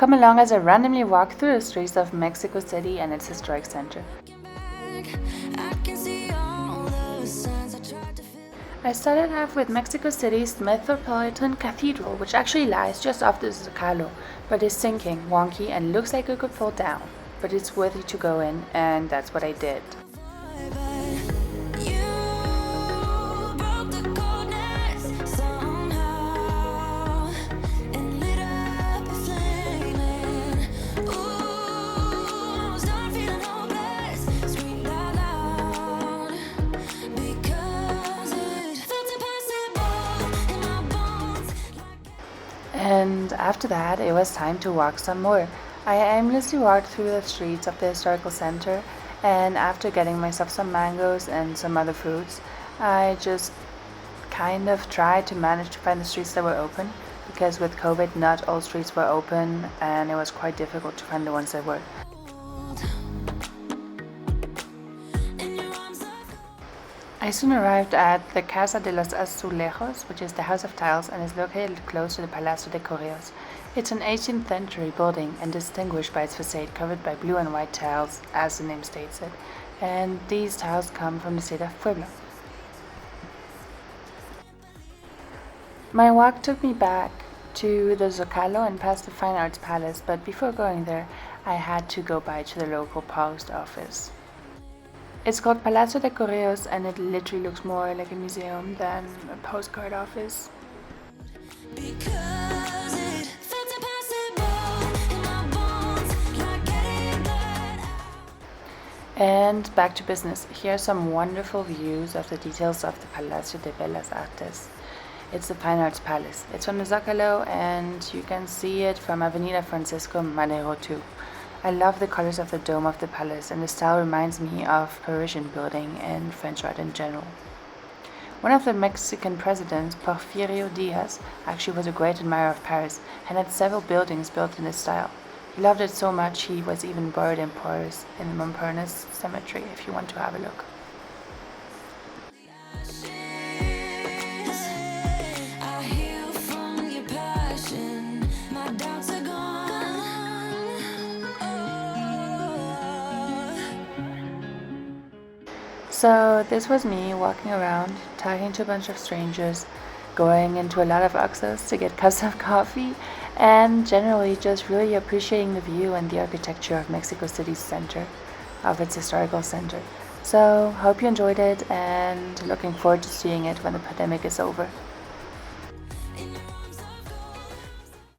Come along as I randomly walk through the streets of Mexico City and its historic center. I started off with Mexico City's Metropolitan Cathedral, which actually lies just off the Zocalo, but is sinking, wonky, and looks like it could fall down. But it's worthy to go in, and that's what I did. And after that, it was time to walk some more. I aimlessly walked through the streets of the historical center, and after getting myself some mangoes and some other fruits, I just kind of tried to manage to find the streets that were open, because with COVID, not all streets were open, and it was quite difficult to find the ones that were. I soon arrived at the Casa de los Azulejos, which is the House of Tiles and is located close to the Palacio de Correos. It's an 18th century building and distinguished by its facade covered by blue and white tiles, as the name states it, and these tiles come from the state of Puebla. My walk took me back to the Zocalo and past the Fine Arts Palace, but before going there, I had to go by to the local post office. It's called Palacio de Correos, and it literally looks more like a museum than a postcard office. And back to business. Here are some wonderful views of the details of the Palacio de Bellas Artes. It's the Fine Arts Palace. It's from the Zocalo, and you can see it from Avenida Francisco Madero too. I love the colors of the dome of the palace, and the style reminds me of Parisian building and French art in general. One of the Mexican presidents, Porfirio Diaz, actually was a great admirer of Paris and had several buildings built in this style. He loved it so much he was even buried in Paris in the Montparnasse Cemetery, if you want to have a look. So this was me walking around, talking to a bunch of strangers, going into a lot of Oxxos to get cups of coffee, and generally just really appreciating the view and the architecture of Mexico City's center, of its historical center. So hope you enjoyed it, and looking forward to seeing it when the pandemic is over.